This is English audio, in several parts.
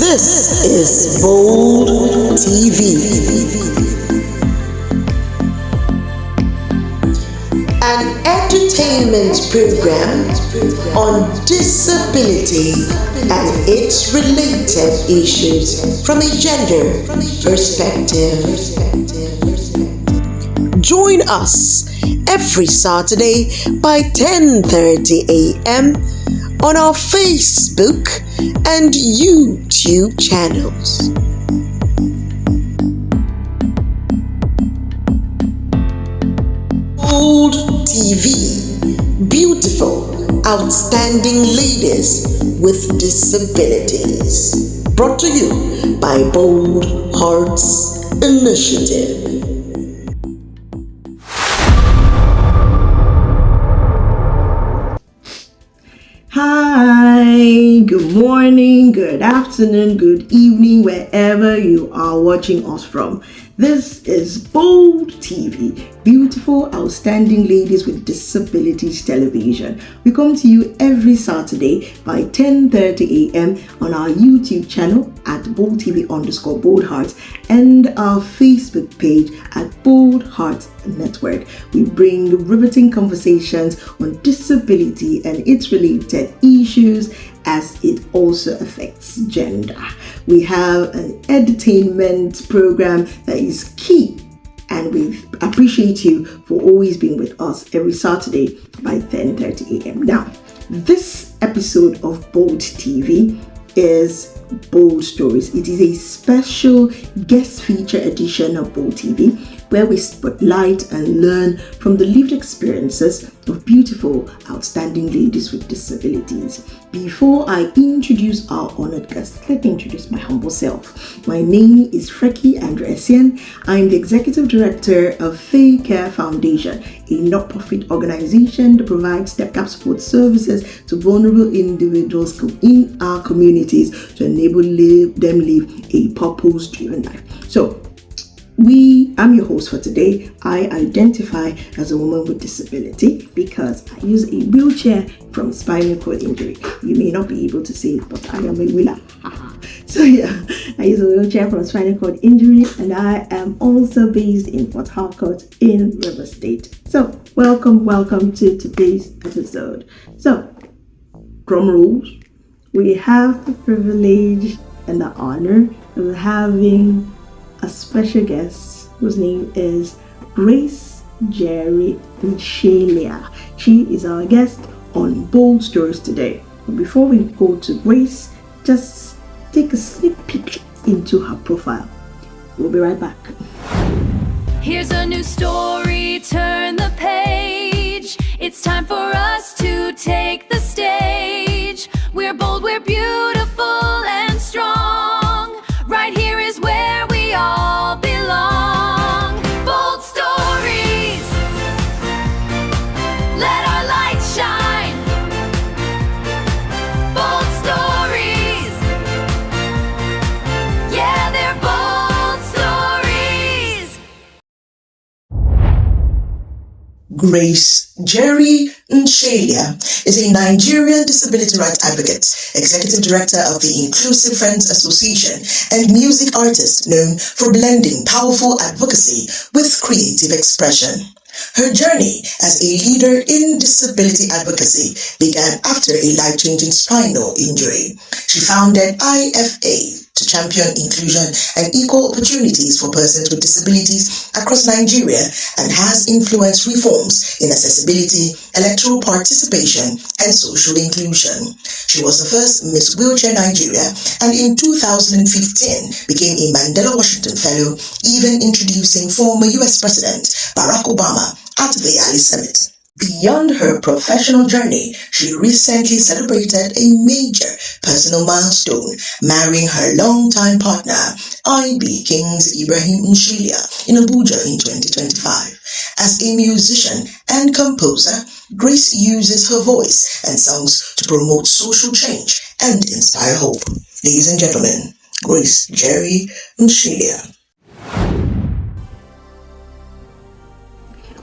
This is Bold TV, an entertainment program on disability and its related issues from a gender perspective. Join us every Saturday by 10:30 a.m. on our Facebook and YouTube channels. Bold TV, beautiful, outstanding ladies with disabilities. Brought to you by Bold Hearts Initiative. Hi, good morning, good afternoon, good evening, wherever you are watching us from. This is Bold TV, beautiful, outstanding ladies with disabilities television. We come to you every Saturday by 10:30 a.m. on our YouTube channel at Bold TV _Bold Hearts and our Facebook page at Bold Hearts Network. We bring riveting conversations on disability and its related issues as it also affects gender. We have an entertainment program that is key, and we appreciate you for always being with us every Saturday by 10:30 a.m. Now, this episode of Bold TV is Bold Stories. It is a special guest feature edition of Bold TV where we spotlight and learn from the lived experiences of beautiful, outstanding ladies with disabilities. Before I introduce our honored guests, let me introduce my humble self. My name is Freky Andrew-Essien. I'm the Executive Director of Fair Care Foundation, a not-profit organization that provides step-gap support services to vulnerable individuals in our communities to enable them live a purpose-driven life. So, I'm your host for today. I identify as a woman with disability because I use a wheelchair from spinal cord injury. You may not be able to see it, but I am a wheeler. So I use a wheelchair from spinal cord injury, and I am also based in Port Harcourt in River State. So welcome to today's episode. So, drum rolls. We have the privilege and the honor of having a special guest whose name is Grace Jerry-Msheila. She is our guest on Bold Stories today. But before we go to Grace, just take a sneak peek into her profile. We'll be right back. Here's a new story, turn the page. It's time for us to take the stage. We're bold, we're beautiful and strong. Right here is where we all belong. Bold stories, let our light shine. Bold stories, yeah, they're bold stories. Grace Jerry-Msheila is a Nigerian disability rights advocate, executive director of the Inclusive Friends Association, and music artist known for blending powerful advocacy with creative expression. Her journey as a leader in disability advocacy began after a life-changing spinal injury. She founded IFA to champion inclusion and equal opportunities for persons with disabilities across Nigeria and has influenced reforms in accessibility, electoral participation, and social inclusion. She was the first Miss Wheelchair Nigeria and in 2015 became a Mandela Washington Fellow, even introducing former US President Barack Obama at the Yali Summit. Beyond her professional journey, she recently celebrated a major personal milestone, marrying her longtime partner, IB King's Ibrahim Msheila, in Abuja in 2025. As a musician and composer, Grace uses her voice and songs to promote social change and inspire hope. Ladies and gentlemen, Grace Jerry-Msheila.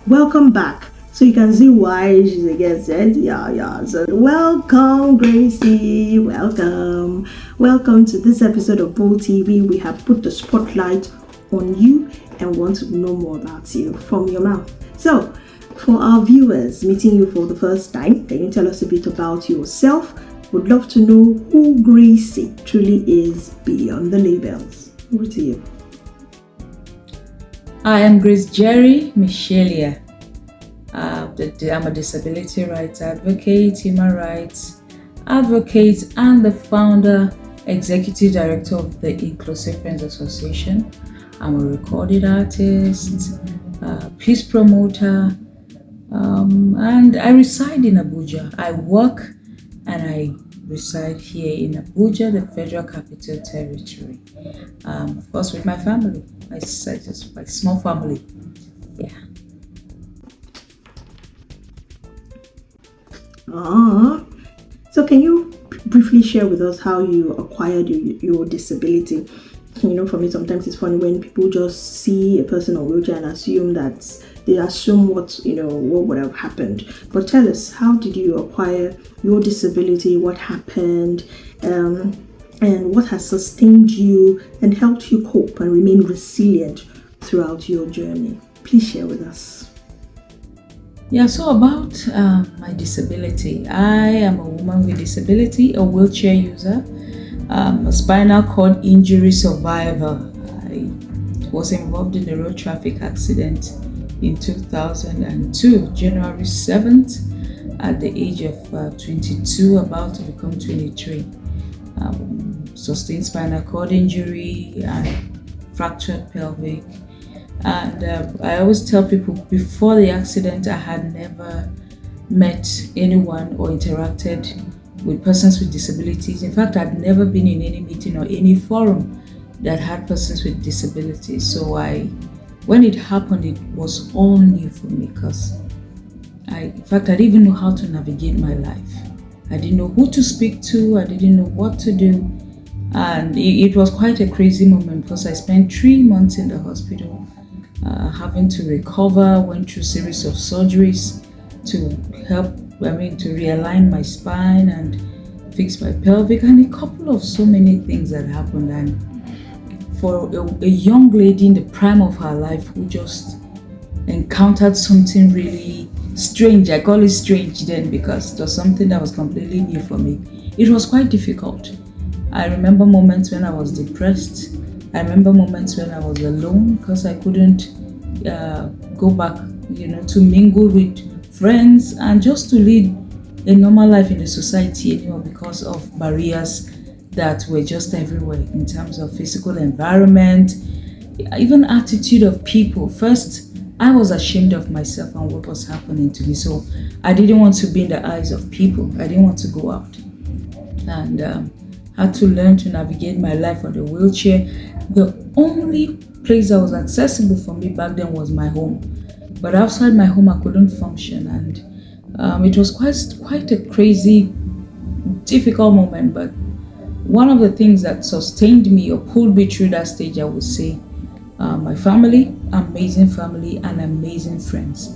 Welcome back. So you can see why she's against it. Yeah. So welcome, Gracie. Welcome to this episode of Bold TV. We have put the spotlight on you and want to know more about you from your mouth. So for our viewers meeting you for the first time, can you tell us a bit about yourself? Would love to know who Gracie truly is beyond the labels. Over to you. I am Grace Jerry-Msheila. I'm a disability rights advocate, human rights advocate, and the founder, executive director of the Inclusive Friends Association. I'm a recorded artist, peace promoter, and I reside in Abuja. I work and I reside here in Abuja, the Federal Capital Territory. Of course, with my family, my small family. Yeah. So can you briefly share with us how you acquired your disability? You know, for me, sometimes it's funny when people just see a person on wheelchair and assume that they assume what would have happened. But tell us, how did you acquire your disability? What happened? And what has sustained you and helped you cope and remain resilient throughout your journey? Please share with us. Yeah, so about my disability. I am a woman with disability, a wheelchair user, a spinal cord injury survivor. I was involved in a road traffic accident in 2002, January 7th, at the age of 22, about to become 23. Sustained spinal cord injury and fractured pelvic. And I always tell people, before the accident, I had never met anyone or interacted with persons with disabilities. In fact, I'd never been in any meeting or any forum that had persons with disabilities. So when it happened, it was all new for me because I didn't even know how to navigate my life. I didn't know who to speak to. I didn't know what to do. And it was quite a crazy moment because I spent 3 months in the hospital having to recover, went through a series of surgeries to realign my spine and fix my pelvic, and a couple of so many things that happened. And for a young lady in the prime of her life who just encountered something really strange, I call it strange then because it was something that was completely new for me, it was quite difficult. I remember moments when I was depressed. I remember moments when I was alone because I couldn't go back, to mingle with friends and just to lead a normal life in the society anymore because of barriers that were just everywhere in terms of physical environment, even attitude of people. First, I was ashamed of myself and what was happening to me, so I didn't want to be in the eyes of people. I didn't want to go out, and had to learn to navigate my life on the wheelchair. The only place that was accessible for me back then was my home, but outside my home I couldn't function, and it was quite a crazy, difficult moment. But one of the things that sustained me or pulled me through that stage, I would say, my family, amazing family, and amazing friends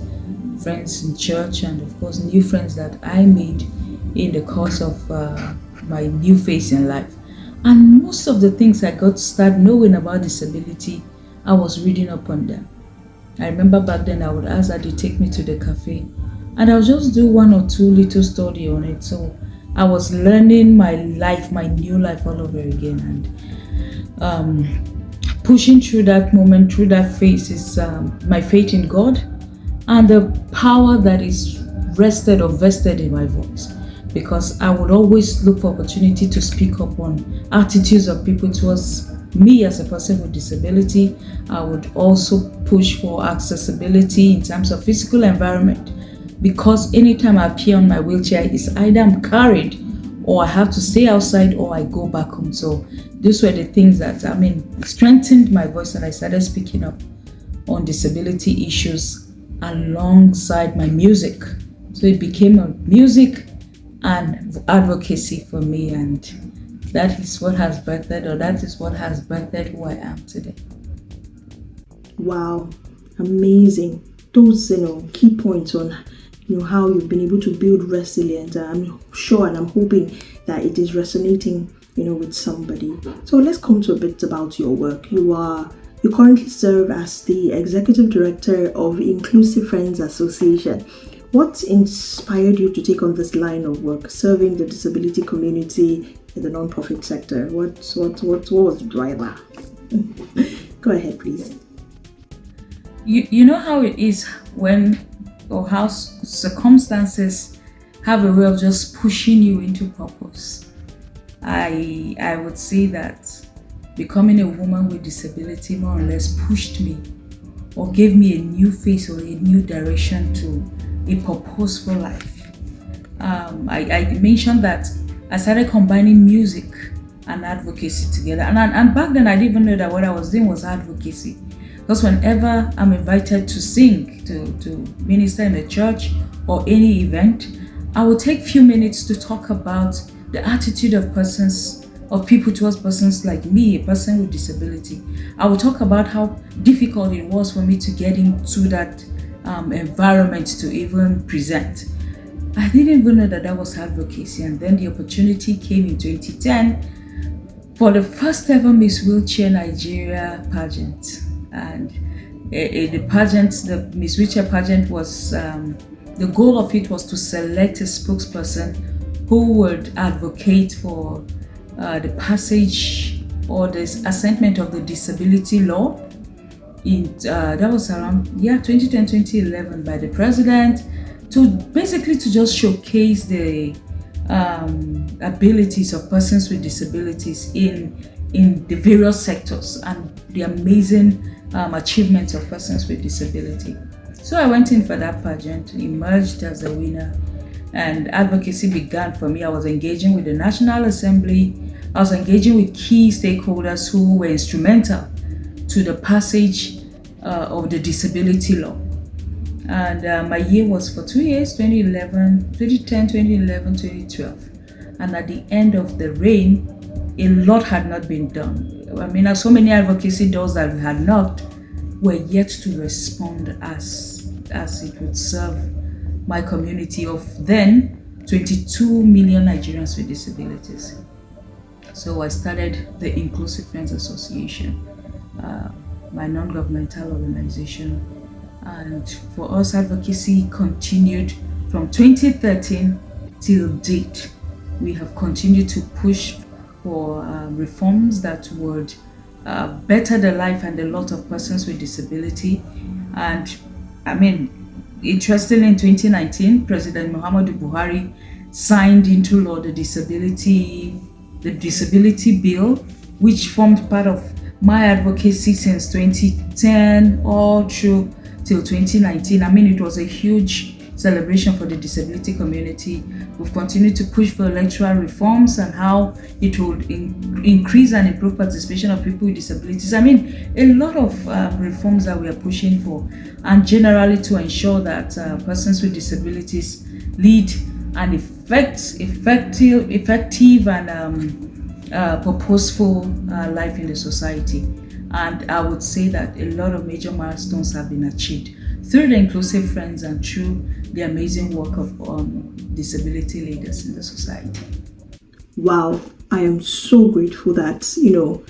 in church, and of course new friends that I made in the course of my new phase in life. And most of the things I got to start knowing about disability, I was reading up on them. I remember back then I would ask her to take me to the cafe and I'll just do 1 or 2 little study on it. So I was learning my life, my new life all over again, and pushing through that moment, through that phase is my faith in God and the power that is rested or vested in my voice. Because I would always look for opportunity to speak up on attitudes of people towards me as a person with disability. I would also push for accessibility in terms of physical environment, because anytime I appear on my wheelchair, it's either I'm carried or I have to stay outside or I go back home. So these were the things that strengthened my voice, and I started speaking up on disability issues alongside my music. So it became a music and advocacy for me, and that is what has birthed who I am today. Wow, amazing. those key points on how you've been able to build resilience. I'm sure and I'm hoping that it is resonating with somebody. So let's come to a bit about your work. You currently serve as the Executive Director of Inclusive Friends Association. What inspired you to take on this line of work, serving the disability community in the non-profit sector? What was the driver? Go ahead, please. You know how it is how circumstances have a way of just pushing you into purpose. I would say that becoming a woman with disability more or less pushed me or gave me a new face or a new direction to a purposeful life. I mentioned that I started combining music and advocacy together. And back then I didn't even know that what I was doing was advocacy. Because whenever I'm invited to sing, to minister in a church or any event, I will take few minutes to talk about the attitude of people towards persons like me, a person with disability. I will talk about how difficult it was for me to get into that environment to even present. I didn't even know that was advocacy, and then the opportunity came in 2010 for the first ever Miss Wheelchair Nigeria pageant. And the Miss Wheelchair pageant was, the goal of it was to select a spokesperson who would advocate for the passage or the assentment of the disability law. That was around 2010-2011 by the president, to just showcase the abilities of persons with disabilities in the various sectors and the amazing achievements of persons with disability. So I went in for that pageant, emerged as a winner, and advocacy began for me. I was engaging with the National Assembly. I was engaging with key stakeholders who were instrumental to the passage of the disability law. And my year was for 2 years, 2010, 2011, 2012. And at the end of the reign, a lot had not been done. I mean, so many advocacy doors that we had knocked were yet to respond as it would serve my community of then 22 million Nigerians with disabilities. So I started the Inclusive Friends Association, my non-governmental organization. And for us, advocacy continued from 2013 till date. We have continued to push for reforms that would better the life and the lot of persons with disability. And I mean, interestingly, in 2019, President Muhammadu Buhari signed into law the disability bill, which formed part of my advocacy since 2010 all through till 2019. I mean, it was a huge celebration for the disability community. We've continued to push for electoral reforms and how it would increase and improve participation of people with disabilities. I mean, a lot of reforms that we are pushing for, and generally to ensure that persons with disabilities lead an effective and purposeful life in the society. And I would say that a lot of major milestones have been achieved through the Inclusive Friends and through the amazing work of disability leaders in the society. Wow, I am so grateful that you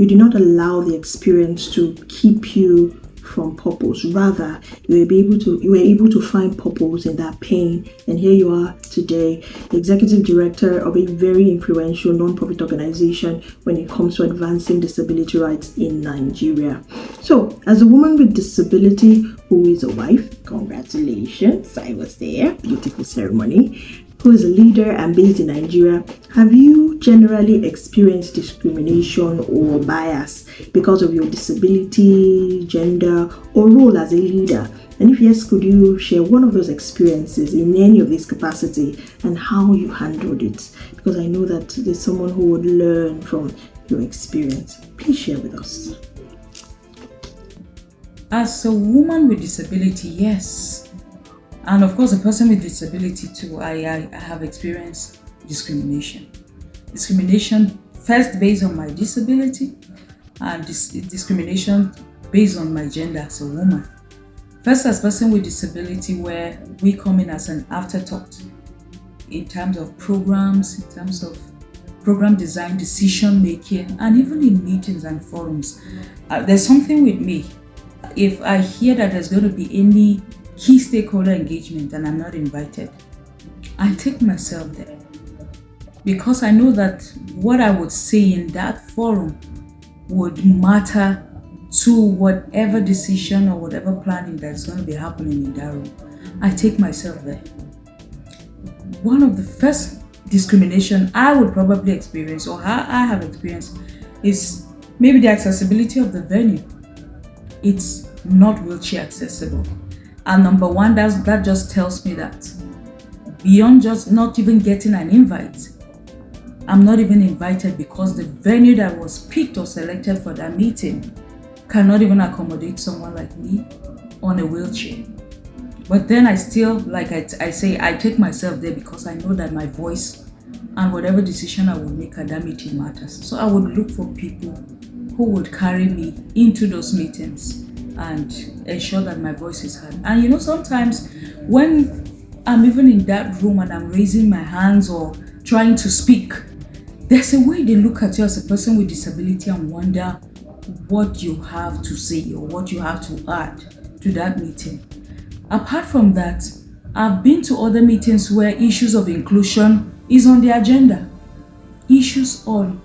did not allow the experience to keep you from purpose. Rather, you were able to find purpose in that pain, and here you are today, the executive director of a very influential non-profit organization when it comes to advancing disability rights in Nigeria. So, as a woman with disability who is a wife, congratulations, I was there, beautiful ceremony, who is a leader and based in Nigeria, have you generally experienced discrimination or bias because of your disability, gender, or role as a leader? And if yes, could you share one of those experiences in any of this capacity and how you handled it? Because I know that there's someone who would learn from your experience. Please share with us. As a woman with disability, yes. And of course, a person with disability too, I have experienced discrimination. Discrimination first based on my disability, and discrimination based on my gender as a woman. First, as person with disability, where we come in as an afterthought in terms of programs, in terms of program design, decision making, and even in meetings and forums. There's something with me. If I hear that there's going to be any key stakeholder engagement and I'm not invited, I take myself there, because I know that what I would say in that forum would matter to whatever decision or whatever planning that's going to be happening in that room. I take myself there. One of the first discrimination I would probably experience, or I have experienced, is maybe the accessibility of the venue. It's not wheelchair accessible. And number one, that just tells me that beyond just not even getting an invite, I'm not even invited because the venue that was picked or selected for that meeting cannot even accommodate someone like me on a wheelchair. But then I still, like I say, I take myself there because I know that my voice and whatever decision I will make at that meeting matters. So I would look for people who would carry me into those meetings and ensure that my voice is heard. And sometimes when I'm even in that room and I'm raising my hands or trying to speak, there's a way they look at you as a person with disability and wonder what you have to say or what you have to add to that meeting. Apart from that, I've been to other meetings where issues of inclusion is on the agenda. Issues on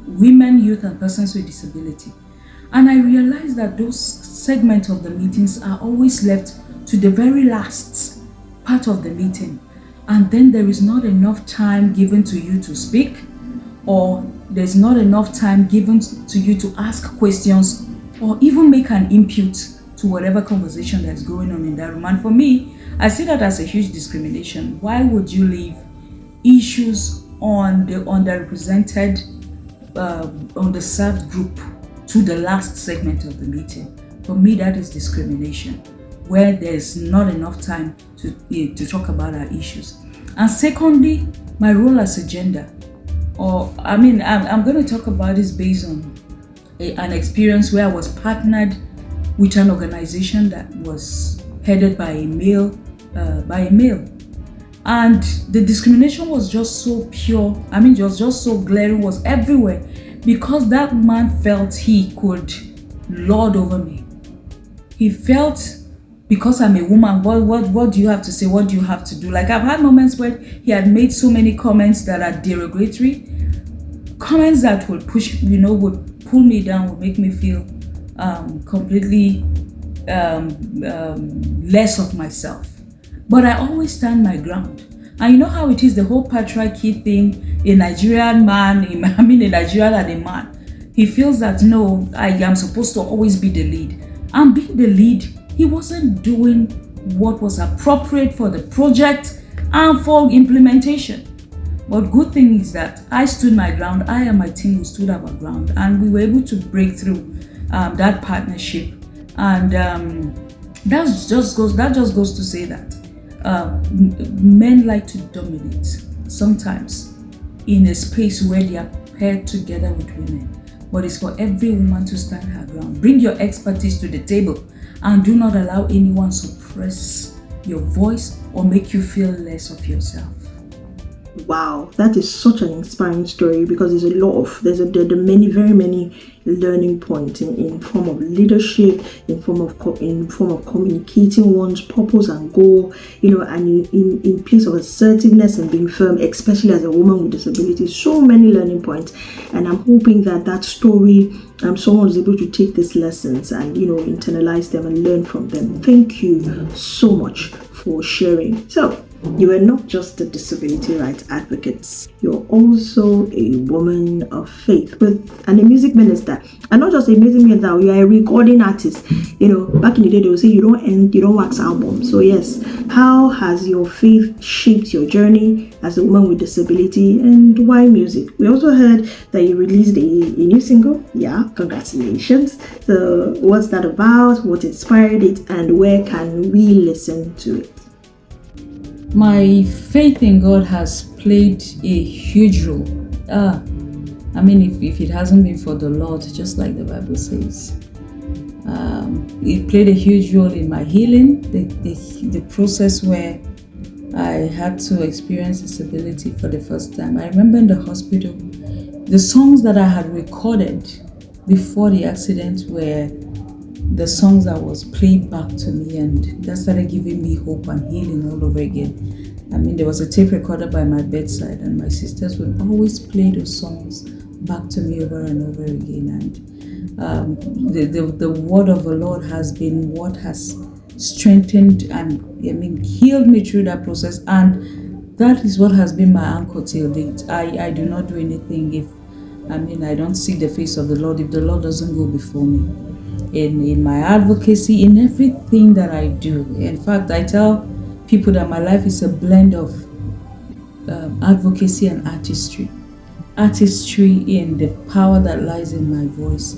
women, youth, and persons with disability. And I realize that those segments of the meetings are always left to the very last part of the meeting. And then there is not enough time given to you to speak, or there's not enough time given to you to ask questions or even make an input to whatever conversation that's going on in that room. And for me, I see that as a huge discrimination. Why would you leave issues on the underrepresented, underserved group to the last segment of the meeting? For me, that is discrimination, where there's not enough time to talk about our issues. And secondly, my role as a gender. I'm going to talk about this based on an experience where I was partnered with an organization that was headed by a male. And the discrimination was just so pure. It was just so glaring, was everywhere, because that man felt he could lord over me. He felt, because I'm a woman, what do you have to say? What do you have to do? Like, I've had moments where he had made so many comments that are derogatory, comments that would push, would pull me down, would make me feel completely less of myself. But I always stand my ground. And you know how it is, the whole patriarchy thing, a Nigerian and a man. He feels that, no, I am supposed to always be the lead. And being the lead, he wasn't doing what was appropriate for the project and for implementation. But good thing is that I stood my ground. I and my team stood our ground, and we were able to break through that partnership. And that just goes to say that men like to dominate sometimes in a space where they are paired together with women. But it's for every woman to stand her ground. Bring your expertise to the table, and do not allow anyone suppress your voice or make you feel less of yourself. Wow, that is such an inspiring story, because there are very many learning points in form of leadership, in form of communicating one's purpose and goal, and in place of assertiveness and being firm, especially as a woman with disabilities. So many learning points, and I'm hoping that story, someone is able to take these lessons and internalize them and learn from them. Thank you so much for sharing. So, you are not just a disability rights advocate, you're also a woman of faith, and a music minister. And not just a music minister, you are a recording artist. Back in the day they would say you don't wax albums. So yes, how has your faith shaped your journey as a woman with disability, and why music? We also heard that you released a new single. Yeah, congratulations. So what's that about? What inspired it, and where can we listen to it? My faith in God has played a huge role. If it hasn't been for the Lord, just like the Bible says, It played a huge role in my healing, the process where I had to experience disability for the first time. I remember in the hospital, the songs that I had recorded before the accident were the songs that was played back to me, and that started giving me hope and healing all over again. I mean, there was a tape recorder by my bedside, and my sisters would always play those songs back to me over and over again. And the word of the Lord has been what has strengthened and healed me through that process, and that is what has been my anchor till date. I do not do anything if I don't seek the face of the Lord, if the Lord doesn't go before me in my advocacy, in everything that I do. In fact, I tell people that my life is a blend of advocacy and artistry in the power that lies in my voice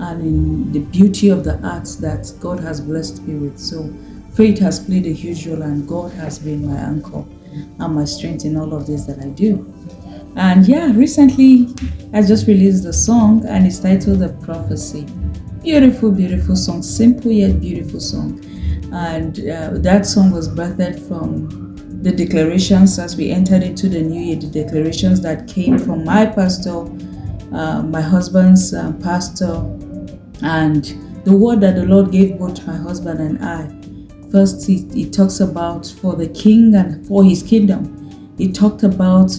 and in the beauty of the arts that God has blessed me with. So faith has played a huge role, and God has been my anchor and my strength in all of this that I do. And recently I just released a song, and it's titled The Prophecy. Beautiful, beautiful song, simple yet beautiful song. And that song was birthed from the declarations as we entered into the new year, the declarations that came from my pastor, my husband's pastor, and the word that the Lord gave both my husband and I. First, he talks about for the king and for his kingdom. He talked about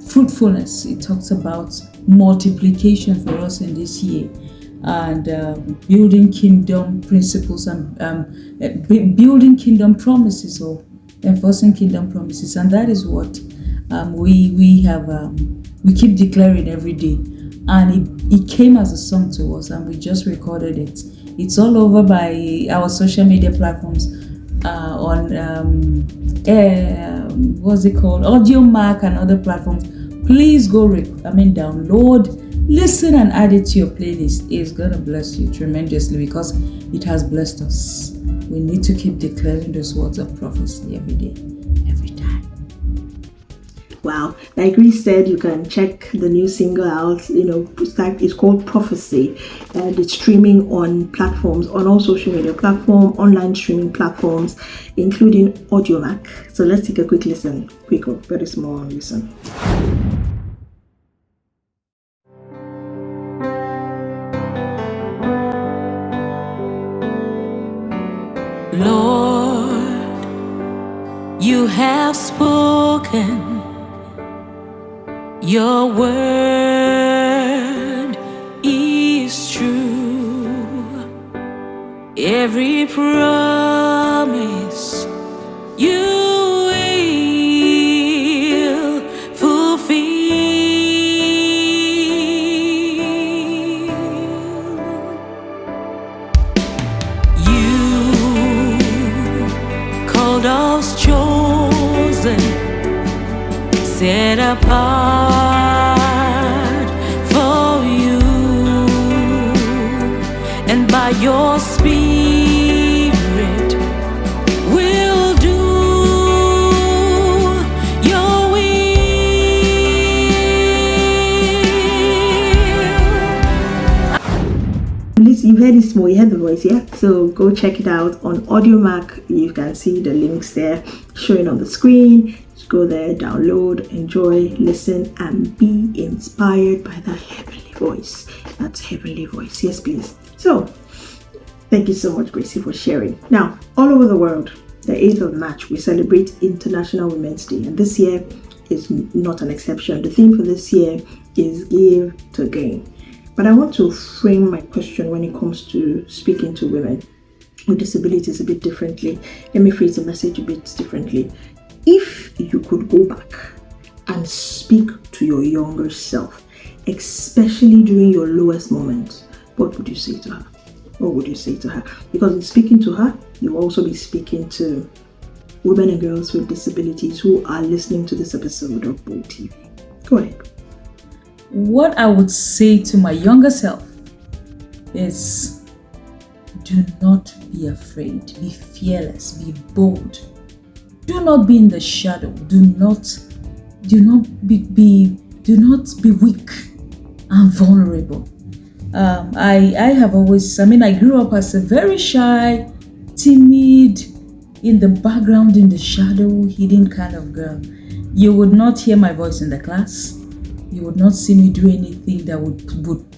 fruitfulness. He talks about multiplication for us in this year, and building kingdom principles and building kingdom promises, or enforcing kingdom promises. And that is what we have. We keep declaring every day, and it came as a song to us, and we just recorded it. It's all over by our social media platforms, on what's it called, Audio Mark and other platforms. Please go download, listen, and add it to your playlist. It's gonna bless you tremendously because it has blessed us. We need to keep declaring those words of prophecy every day, every time. Wow, like Grace said, you can check the new single out. It's called Prophecy, and it's streaming on platforms, on all social media platforms, online streaming platforms, including AudioMac. So let's take a quick listen, very small listen. Lord, you have spoken. Your word is true. Every promise you will fulfill. You called us chosen, set apart for you, and by your Spirit we'll do your will. You've heard it small, you heard the voice, yeah? So go check it out on AudioMac. You can see the links there showing on the screen. Just go there, download, enjoy, listen, and be inspired by that heavenly voice. That's heavenly voice. Yes, please. So, thank you so much, Gracie, for sharing. Now, all over the world, the 8th of March, we celebrate International Women's Day, and this year is not an exception. The theme for this year is Give to Gain. But I want to frame my question when it comes to speaking to women with disabilities a bit differently. Let me phrase the message a bit differently. If you could go back and speak to your younger self, especially during your lowest moments, what would you say to her? What would you say to her? Because in speaking to her, you'll also be speaking to women and girls with disabilities who are listening to this episode of Bold TV. Go ahead. What I would say to my younger self is, do not be afraid, be fearless, be bold. Do not be in the shadow. Do not be weak and vulnerable. I have always, I grew up as a very shy, timid, in the background, in the shadow, hidden kind of girl. You would not hear my voice in the class. You would not see me do anything that would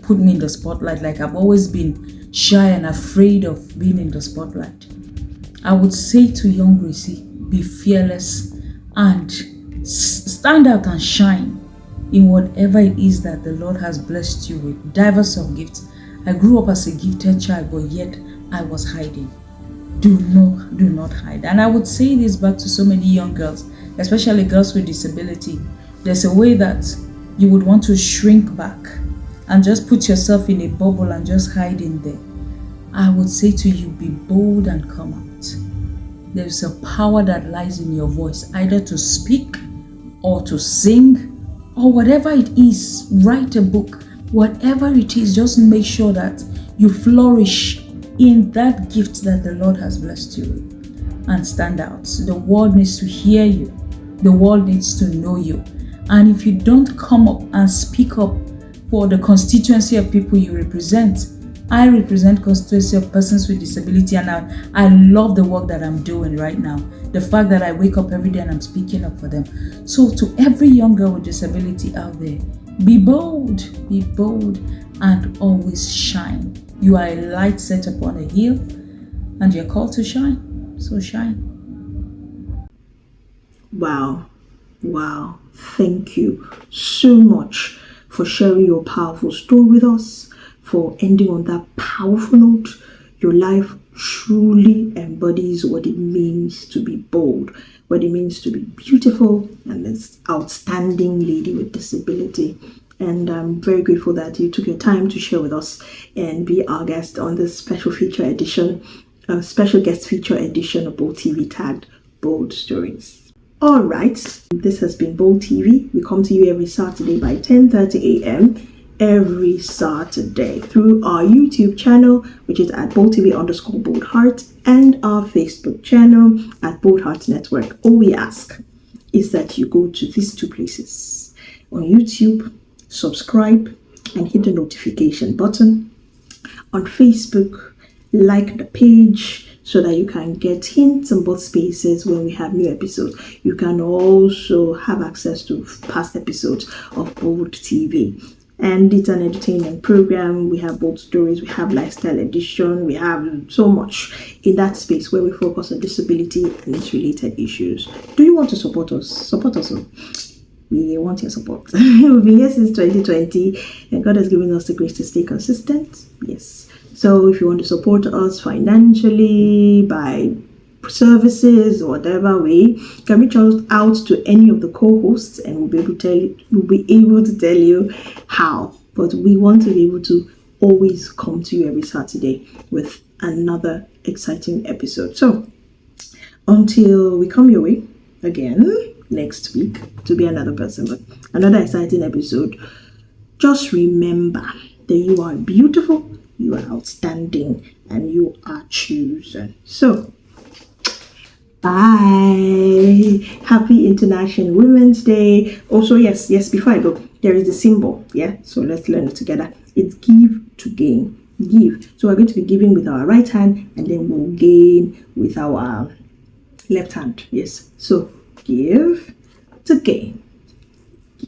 put me in the spotlight. Like, I've always been shy and afraid of being in the spotlight. I would say to young Gracie, be fearless and stand out and shine in whatever it is that the Lord has blessed you with. Diverse of gifts. I grew up as a gifted child, but yet I was hiding. Do not hide. And I would say this back to so many young girls, especially girls with disability. There's a way that you would want to shrink back and just put yourself in a bubble and just hide in there. I would say to you, be bold and come out. There's a power that lies in your voice, either to speak or to sing or whatever it is. Write a book, whatever it is, just make sure that you flourish in that gift that the Lord has blessed you with and stand out. The world needs to hear you. The world needs to know you. And if you don't come up and speak up for the constituency of people you represent, I represent constituency of persons with disability, and I love the work that I'm doing right now. The fact that I wake up every day and I'm speaking up for them. So to every young girl with disability out there, be bold, and always shine. You are a light set upon a hill, and you're called to shine. So shine. Wow. Thank you so much for sharing your powerful story with us, for ending on that powerful note. Your life truly embodies what it means to be bold, what it means to be beautiful, and this outstanding lady with disability. And I'm very grateful that you took your time to share with us and be our guest on this special guest feature edition of Bold TV tagged Bold Stories. All right, this has been Bold TV. We come to you every Saturday by 10:30 a.m. every Saturday through our YouTube channel, which is at Bold TV _Bold Heart, and our Facebook channel at Bold Heart Network. All we ask is that you go to these two places on YouTube, subscribe, and hit the notification button. On Facebook, like the page so that you can get hints on both spaces when we have new episodes. You can also have access to past episodes of Bold TV. And it's an entertainment program. We have Bold Stories, we have Lifestyle Edition, we have so much in that space where we focus on disability and its related issues. Do you want to support us? Support us. We want your support. We've been here since 2020, and God has given us the grace to stay consistent. Yes. So if you want to support us financially, by services, or whatever way, you can reach out to any of the co-hosts, and we'll be able to tell you how. But we want to be able to always come to you every Saturday with another exciting episode. So until we come your way again next week to be another person, but another exciting episode, just remember that you are beautiful, you are outstanding, and you are chosen. So bye. Happy International Women's Day. Also, yes, before I go, there is the symbol. Yeah, so let's learn it together. It's give to gain. Give. So we're going to be giving with our right hand, and then we'll gain with our left hand. Yes. So give to gain.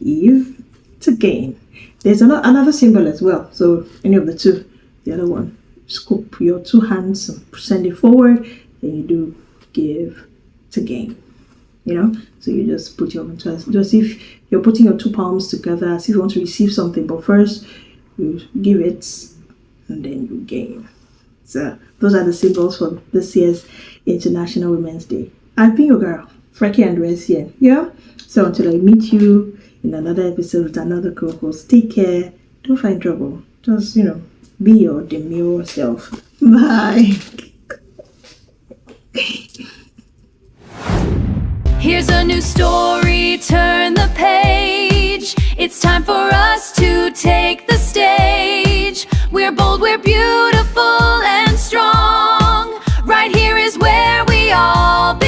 Give to gain. There's another symbol as well. So any of the two. The other one, scoop your two hands, send it forward, then you do give to gain. So you just put your hands, just if you're putting your two palms together as if you want to receive something, but first you give it and then you gain. So those are the symbols for this year's International Women's Day. I've been your girl, Freky Andrew-Essien. Yeah. So until I meet you in another episode with another co-host, take care. Don't find trouble. Just be your demure self. Bye. Here's a new story, turn the page. It's time for us to take the stage. We're bold, we're beautiful and strong. Right here is where we all belong.